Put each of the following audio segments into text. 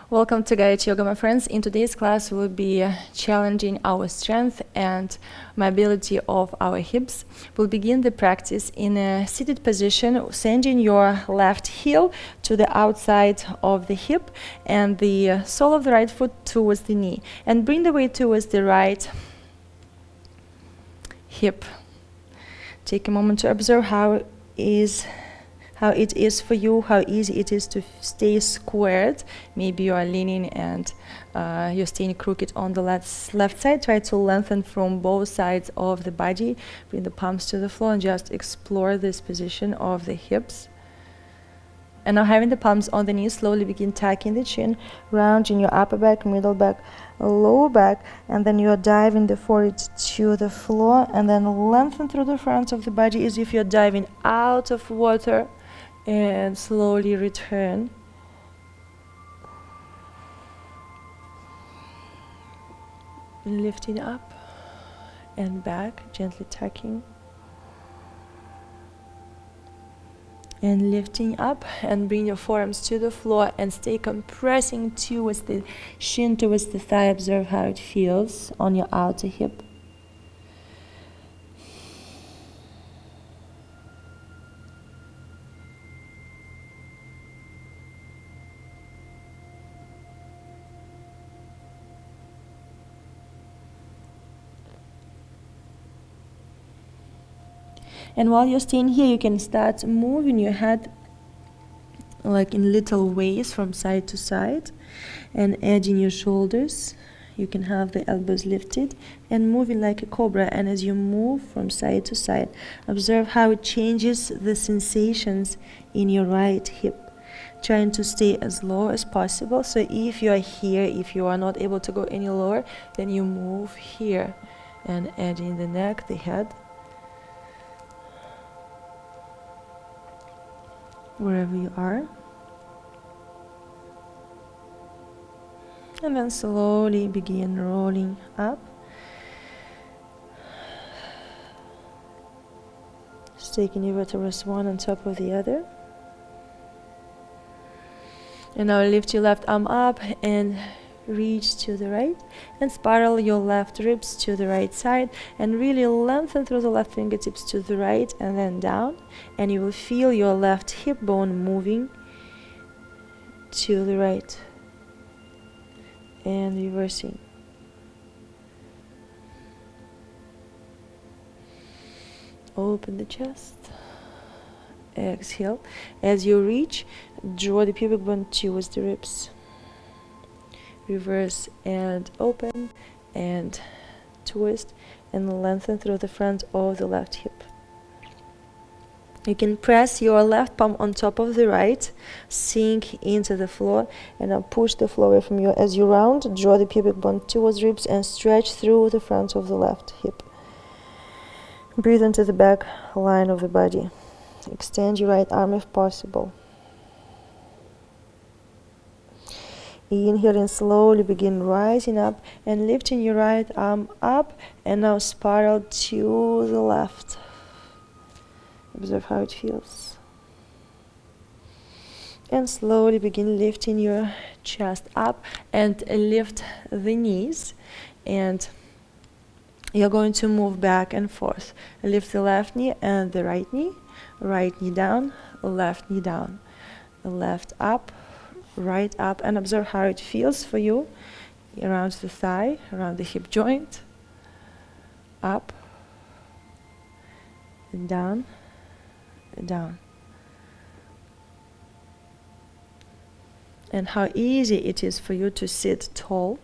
Welcome to Gayatri Yoga, my friends. In today's class, we'll be challenging our strength and mobility of our hips. We'll begin the practice in a seated position, sending your left heel to the outside of the hip and the sole of the right foot towards the knee. And bring the weight towards the right hip. Take a moment to observe how it is for you, how easy it is to stay squared. Maybe you are leaning and you're staying crooked on the left side. Try to lengthen from both sides of the body. Bring the palms to the floor and just explore this position of the hips. And now, having the palms on the knees, slowly begin tucking the chin, rounding your upper back, middle back, lower back, and then you're diving the forehead to the floor, and then lengthen through the front of the body as if you're diving out of water, and slowly return. Lifting up and back, gently tucking. And lifting up, and bring your forearms to the floor and stay compressing towards the shin, towards the thigh. Observe how it feels on your outer hip. And while you're staying here, you can start moving your head like in little waves from side to side and edging your shoulders. You can have the elbows lifted and moving like a cobra. And as you move from side to side, observe how it changes the sensations in your right hip. Trying to stay as low as possible. So if you are here, if you are not able to go any lower, then you move here and edging the neck, the head. Wherever you are. And then slowly begin rolling up. Just taking your vertebrae one on top of the other. And now lift your left arm up and reach to the right and spiral your left ribs to the right side and really lengthen through the left fingertips to the right and then down, and you will feel your left hip bone moving to the right and reversing. Open the chest. Exhale. As you reach, draw the pubic bone towards the ribs. Reverse and open and twist and lengthen through the front of the left hip. You can press your left palm on top of the right, sink into the floor, and now push the floor away from you. As you round, draw the pubic bone towards ribs and stretch through the front of the left hip. Breathe into the back line of the body. Extend your right arm if possible. Inhale and slowly begin rising up and lifting your right arm up, and now spiral to the left. Observe how it feels. And slowly begin lifting your chest up and lift the knees, and you're going to move back and forth. Lift the left knee and the right knee down, left knee down, left up, right up, and observe how it feels for you around the thigh, around the hip joint, up, and down, and down. And how easy it is for you to sit tall.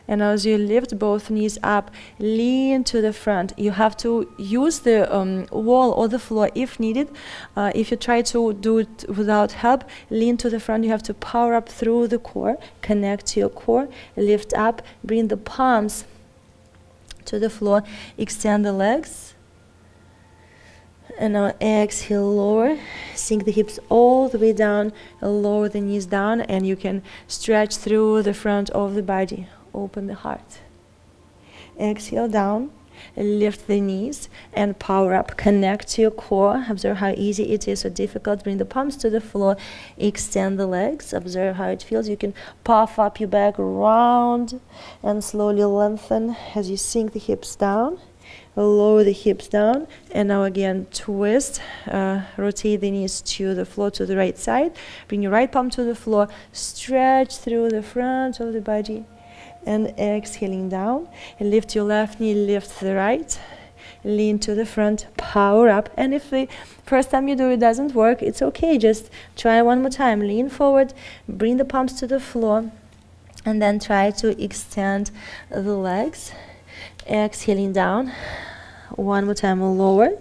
And as you lift both knees up, lean to the front. You have to use the wall or the floor if needed. If you try to do it without help, lean to the front. You have to power up through the core, connect to your core, lift up, bring the palms to the floor, extend the legs. And now exhale, lower, sink the hips all the way down, lower the knees down, and you can stretch through the front of the body. Open the heart. Exhale down lift the knees and power up. Connect to your core. Observe how easy it is or difficult. Bring the palms to the floor. Extend the legs. Observe how it feels. You can puff up your back round and slowly lengthen as you sink the hips down. Lower the hips down, and now again twist, rotate the knees to the floor, to the right side. Bring your right palm to the floor, stretch through the front of the body, and exhaling down. And lift your left knee, lift the right, lean to the front, power up. And if the first time you do it doesn't work, it's okay, just try one more time. Lean forward, bring the palms to the floor, and then try to extend the legs. Exhaling down. One more time, lower,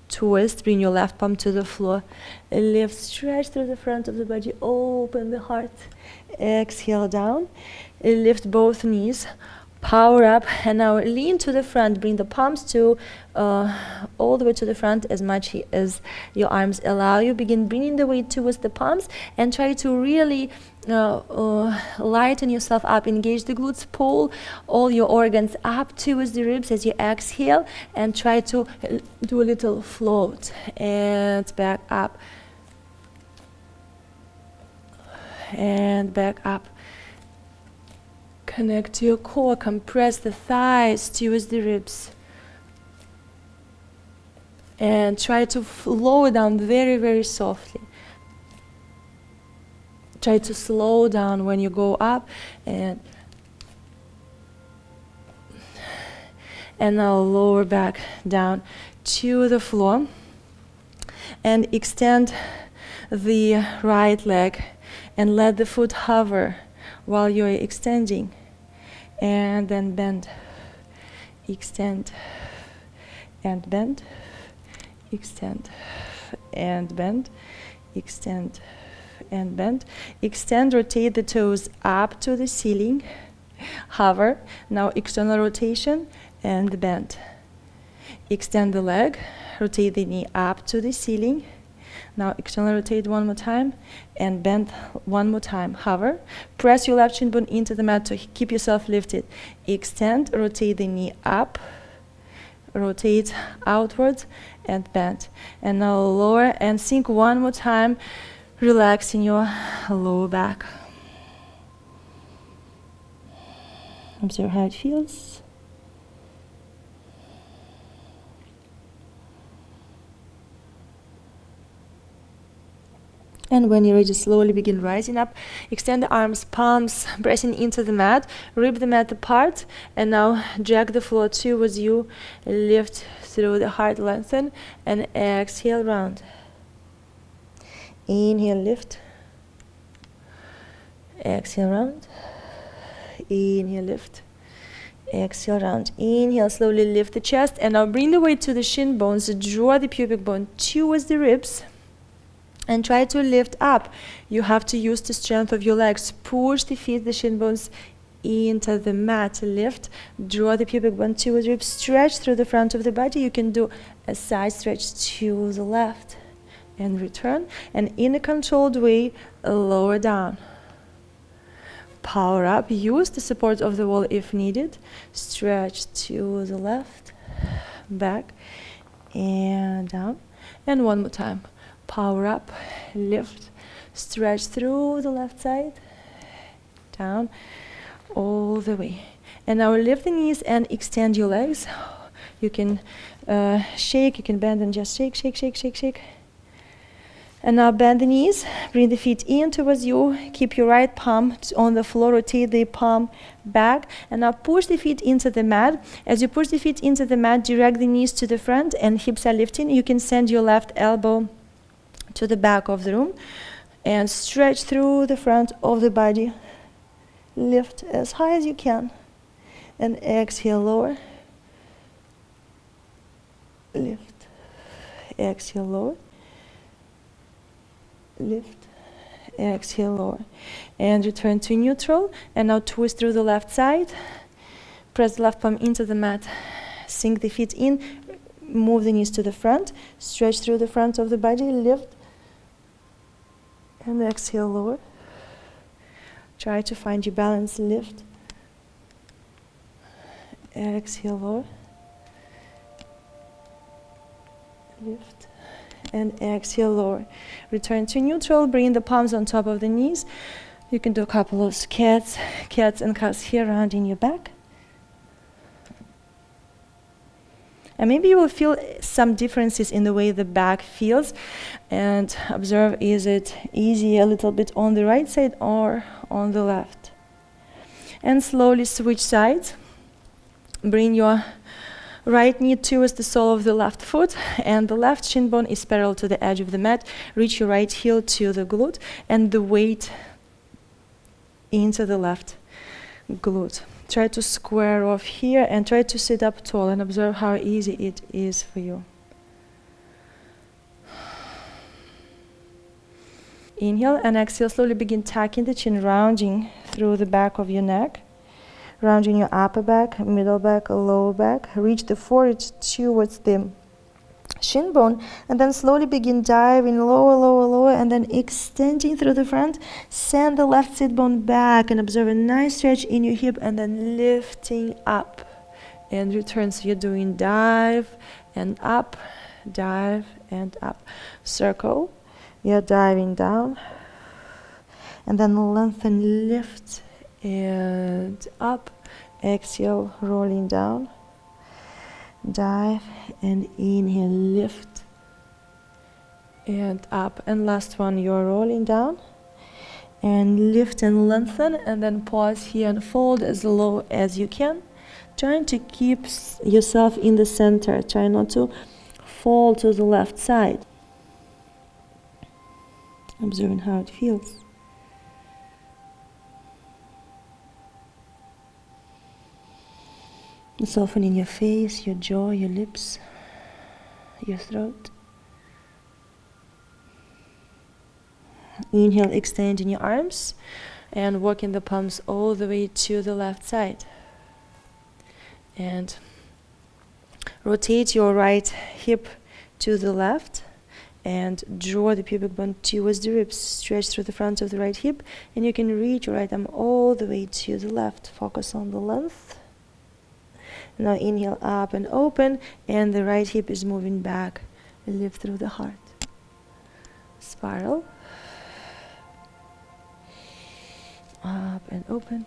twist, bring your left palm to the floor, lift, stretch through the front of the body, open the heart, exhale down, lift both knees, power up, and now lean to the front, bring the palms to all the way to the front as much as your arms allow you. Begin bringing the weight towards the palms and try to really lighten yourself up, engage the glutes, pull all your organs up towards the ribs as you exhale, and try to do a little float and back up and back up. Connect to your core, compress the thighs towards the ribs, and try to lower down very, very softly. Try to slow down when you go up, and now lower back down to the floor, and extend the right leg and let the foot hover while you're extending, and then bend, extend and bend, extend and bend, extend and bend. Extend, rotate the toes up to the ceiling, hover, now external rotation and bend. Extend the leg, rotate the knee up to the ceiling, now external rotate one more time and bend one more time, hover. Press your left shin bone into the mat to keep yourself lifted. Extend, rotate the knee up, rotate outwards and bend. And now lower and sink one more time, relaxing your lower back. Observe how it feels. And when you're ready, slowly begin rising up. Extend the arms, palms pressing into the mat. Rip the mat apart. And now drag the floor towards you. Lift through the heart, lengthen. And exhale, round. Inhale, lift. Exhale, round. Inhale, lift. Exhale, round. Inhale, slowly lift the chest. And now bring the weight to the shin bones. Draw the pubic bone towards the ribs. And try to lift up. You have to use the strength of your legs. Push the feet, the shin bones into the mat. Lift. Draw the pubic bone towards the ribs. Stretch through the front of the body. You can do a side stretch to the left. And return. And in a controlled way, lower down. Power up. Use the support of the wall if needed. Stretch to the left. Back. And down. And one more time. Power up, lift, stretch through the left side, down, all the way. And now lift the knees and extend your legs. You can shake, you can bend and just shake, shake, shake, shake, shake. And now bend the knees, bring the feet in towards you, keep your right palm on the floor, rotate the palm back, and now push the feet into the mat. As you push the feet into the mat, direct the knees to the front and hips are lifting. You can send your left elbow to the back of the room and stretch through the front of the body. Lift as high as you can and exhale, lower. Lift, exhale, lower. Lift, exhale, lower. And return to neutral. And now twist through the left side. Press the left palm into the mat. Sink the feet in. Move the knees to the front. Stretch through the front of the body. Lift. And exhale, lower. Try to find your balance. Lift. Exhale, lower. lift, and exhale, lower. Return to neutral, bring the palms on top of the knees. You can do a couple of cats and cows here, rounding your back. And maybe you will feel some differences in the way the back feels, and observe, is it easy a little bit on the right side or on the left? And slowly switch sides. Bring your right knee towards the sole of the left foot, and the left shin bone is parallel to the edge of the mat. Reach your right heel to the glute, and the weight into the left glute. Try to square off here and try to sit up tall, and observe how easy it is for you. Inhale and exhale, slowly begin tucking the chin, rounding through the back of your neck. Rounding your upper back, middle back, lower back. Reach the forehead towards the shin bone, and then slowly begin diving lower, lower, lower, and then extending through the front. Send the left sit bone back and observe a nice stretch in your hip, and then lifting up and return. So you're doing dive and up, dive and up. Circle. You're diving down, and then lengthen, lift and up. Exhale, rolling down, dive, and inhale, lift and up. And last one, you're rolling down and lift and lengthen, and then pause here and fold as low as you can, trying to keep yourself in the center. Try not to fall to the left side. Observing how it feels. Softening your face, your jaw, your lips, your throat. Inhale, extending your arms and walking the palms all the way to the left side. And rotate your right hip to the left and draw the pubic bone towards the ribs. Stretch through the front of the right hip, and you can reach your right arm all the way to the left. Focus on the length. Now inhale up and open, and the right hip is moving back. Lift through the heart. Spiral. Up and open.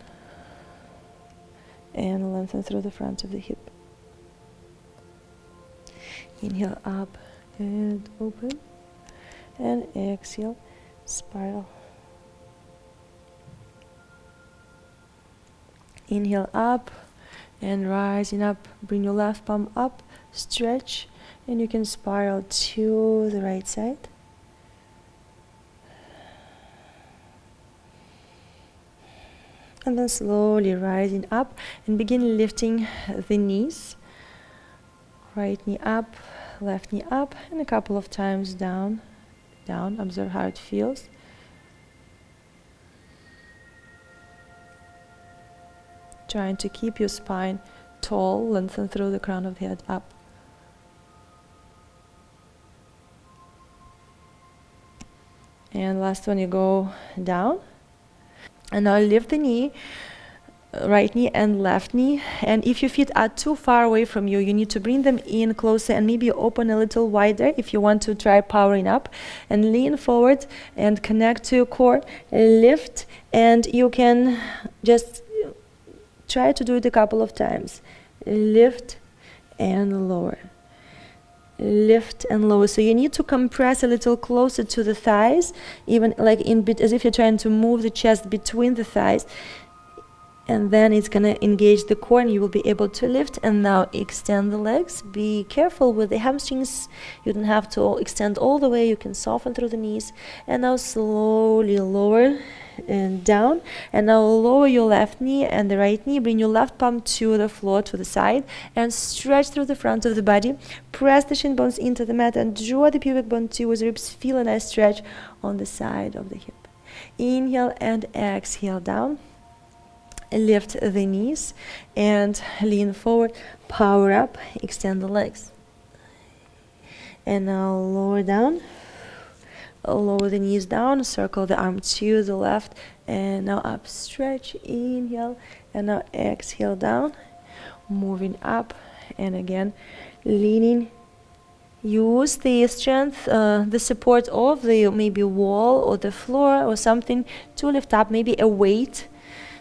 And lengthen through the front of the hip. Inhale up and open. And exhale, spiral. Inhale up. And rising up, bring your left palm up, stretch, and you can spiral to the right side. And then slowly rising up and begin lifting the knees. Right knee up, left knee up, and a couple of times down, down. Observe how it feels. Trying to keep your spine tall, lengthen through the crown of the head up. And last one, you go down. And now lift the knee, right knee and left knee. And if your feet are too far away from you, you need to bring them in closer and maybe open a little wider if you want to try powering up. And lean forward and connect to your core, lift, and you can just try to do it a couple of times. Lift and lower. Lift and lower. So you need to compress a little closer to the thighs, even like in bit, as if you're trying to move the chest between the thighs. And then it's going to engage the core and you will be able to lift. And now extend the legs. Be careful with the hamstrings. You don't have to extend all the way. You can soften through the knees. And now slowly lower and down. And now lower your left knee and the right knee. Bring your left palm to the floor, to the side. And stretch through the front of the body. Press the shin bones into the mat and draw the pubic bone towards the ribs. Feel a nice stretch on the side of the hip. Inhale and exhale down. Lift the knees and lean forward, power up, extend the legs. And now lower down, lower the knees down, circle the arm to the left, and now up, stretch, inhale, and now exhale down, moving up, and again, leaning Use the strength, the support of the maybe wall or the floor or something to lift up, maybe a weight.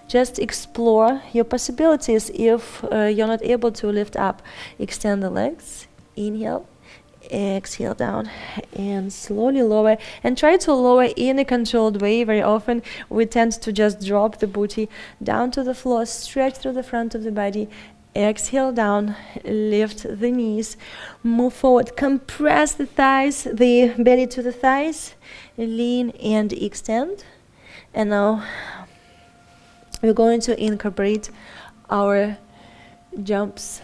Just explore your possibilities. If you're not able to lift up, extend the legs. Inhale, exhale down, and slowly lower. And try to lower in a controlled way. Very often we tend to just drop the booty down to the floor, stretch through the front of the body. Exhale down, lift the knees, move forward, compress the thighs, the belly to the thighs, lean and extend. And now we're going to incorporate our jumps.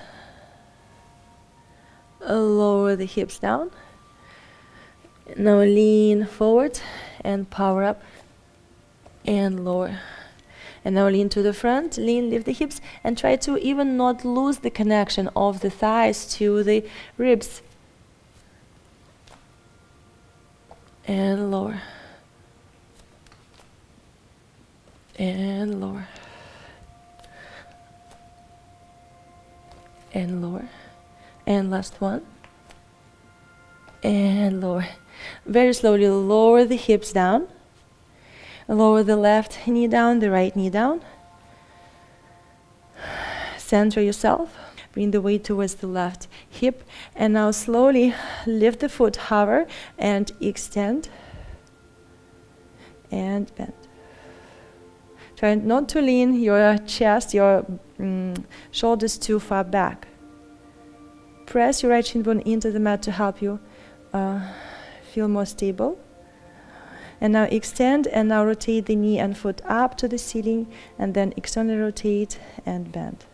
Lower the hips down. Now lean forward and power up and lower. And now lean to the front, lean, lift the hips, and try to even not lose the connection of the thighs to the ribs. And lower. And lower. And lower. And last one. And lower. Very slowly lower the hips down. Lower the left knee down, the right knee down. Center yourself. Bring the weight towards the left hip. And now slowly lift the foot, hover, and extend. And bend. Try not to lean your chest, your shoulders too far back. Press your right shin bone into the mat to help you feel more stable. And now extend, and now rotate the knee and foot up to the ceiling, and then externally rotate and bend.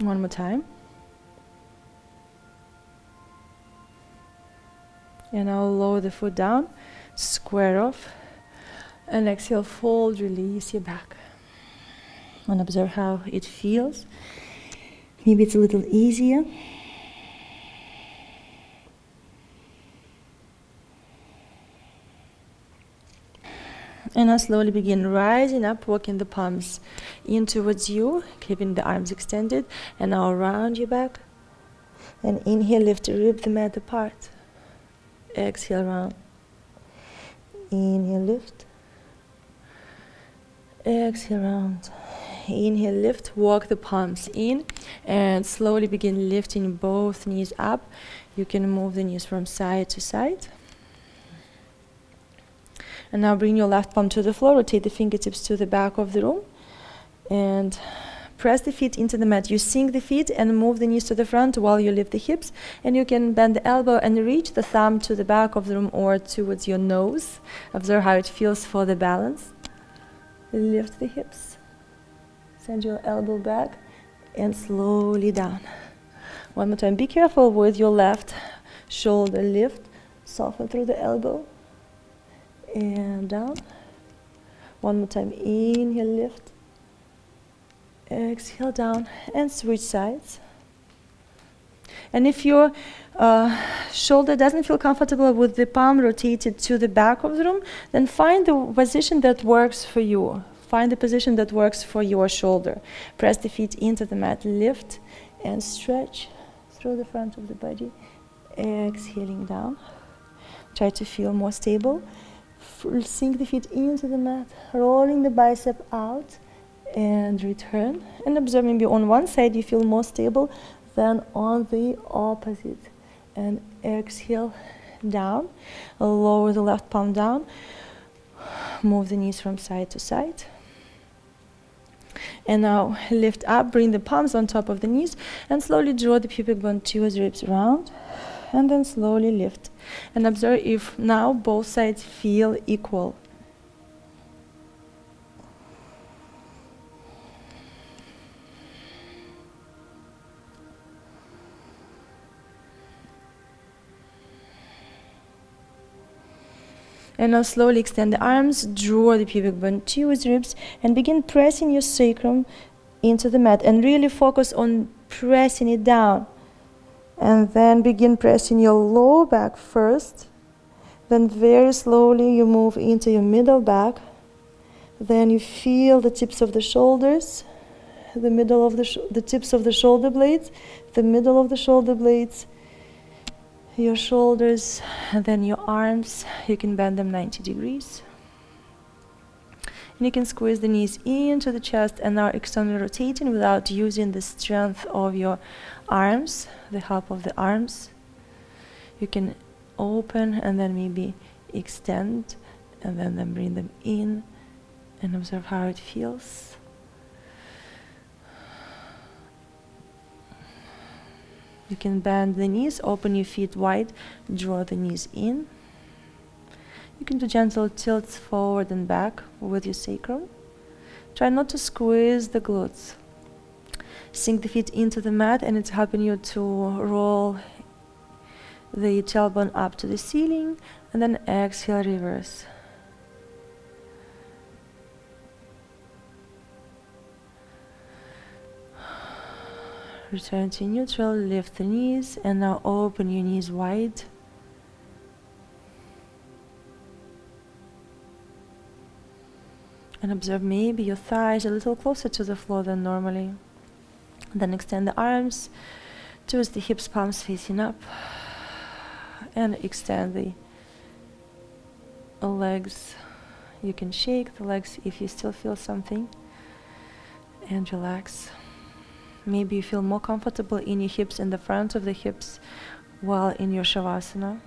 One more time. And now lower the foot down, square off, and exhale, fold, release your back. And observe how it feels. Maybe it's a little easier. And now slowly begin rising up, walking the palms in towards you, keeping the arms extended. And now around your back. And inhale, lift the rib, the mat apart. Exhale, round. Inhale, lift. Exhale, round. Inhale, lift, walk the palms in, and slowly begin lifting both knees up. You can move the knees from side to side. And now bring your left palm to the floor, rotate the fingertips to the back of the room, and press the feet into the mat. You sink the feet and move the knees to the front while you lift the hips, and you can bend the elbow and reach the thumb to the back of the room or towards your nose. Observe how it feels for the balance. Lift the hips. Send your elbow back and slowly down. One more time. Be careful with your left shoulder lift. Soften through the elbow. And down. One more time. Inhale, lift. Exhale, down. And switch sides. And if your shoulder doesn't feel comfortable with the palm rotated to the back of the room, then find the position that works for you. Find the position that works for your shoulder. Press the feet into the mat, lift and stretch through the front of the body. Exhaling down. Try to feel more stable. Sink the feet into the mat, rolling the bicep out and return. And observe maybe on one side you feel more stable than on the opposite. And exhale down. Lower the left palm down. Move the knees from side to side. And now lift up, bring the palms on top of the knees, and slowly draw the pubic bone towards ribs round, and then slowly lift. And observe if now both sides feel equal. And now slowly extend the arms, draw the pubic bone towards ribs, and begin pressing your sacrum into the mat. And really focus on pressing it down. And then begin pressing your lower back first. Then very slowly you move into your middle back. Then you feel the tips of the shoulders, the middle of the tips of the shoulder blades, the middle of the shoulder blades, your shoulders, and then your arms. You can bend them 90 degrees. And you can squeeze the knees into the chest and now externally rotating without using the strength of your arms, the help of the arms. You can open and then maybe extend and then bring them in and observe how it feels. You can bend the knees, open your feet wide, draw the knees in. You can do gentle tilts forward and back with your sacrum. Try not to squeeze the glutes. Sink the feet into the mat, and it's helping you to roll the tailbone up to the ceiling, and then exhale, reverse. Return to neutral, lift the knees, and now open your knees wide. And observe maybe your thighs a little closer to the floor than normally. Then extend the arms, twist the hips, palms facing up, and extend the legs. You can shake the legs if you still feel something, and relax. Maybe you feel more comfortable in your hips, in the front of the hips, while in your shavasana.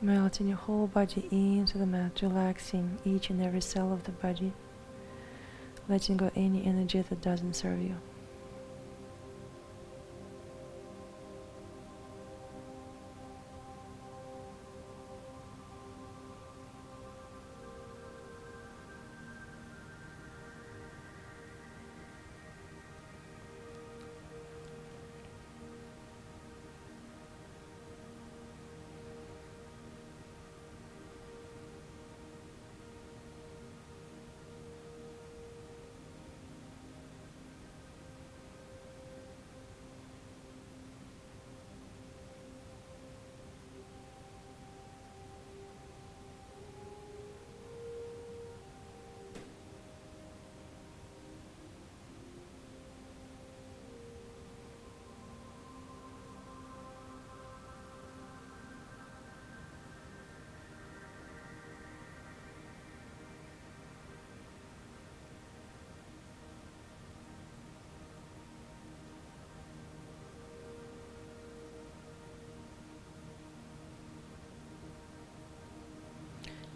Melting your whole body into the mat, relaxing each and every cell of the body, letting go any energy that doesn't serve you.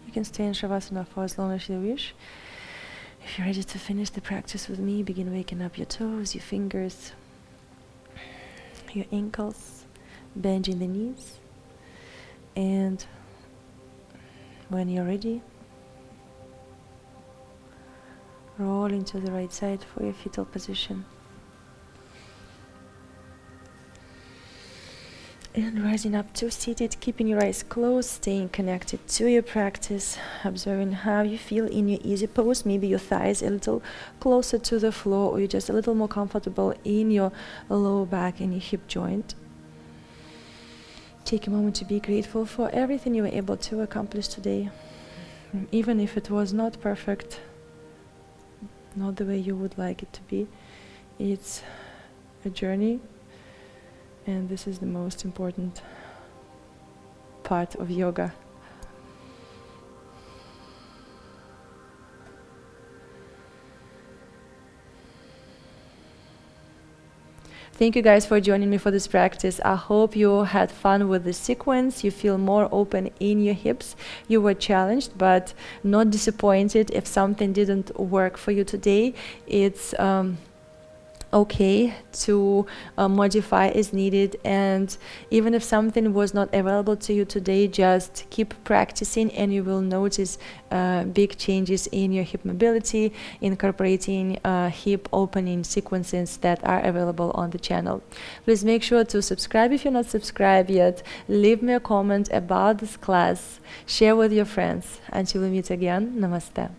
You can stay in Shavasana for as long as you wish. If you're ready to finish the practice with me, begin waking up your toes, your fingers, your ankles, bending the knees. And when you're ready, roll into the right side for your fetal position. And rising up to seated, keeping your eyes closed, staying connected to your practice, observing how you feel in your easy pose. Maybe your thighs a little closer to the floor, or you're just a little more comfortable in your lower back and your hip joint. Take a moment to be grateful for everything you were able to accomplish today. Even if it was not perfect, not the way you would like it to be, it's a journey. And this is the most important part of yoga. Thank you guys for joining me for this practice. I hope you had fun with this sequence. You feel more open in your hips. You were challenged but not disappointed if something didn't work for you today. It's okay to modify as needed, and even if something was not available to you today, just keep practicing and you will notice big changes in your hip mobility, incorporating hip opening sequences that are available on the channel. Please make sure to subscribe if you're not subscribed yet. Leave me a comment about this class, share with your friends. Until we meet again, namaste.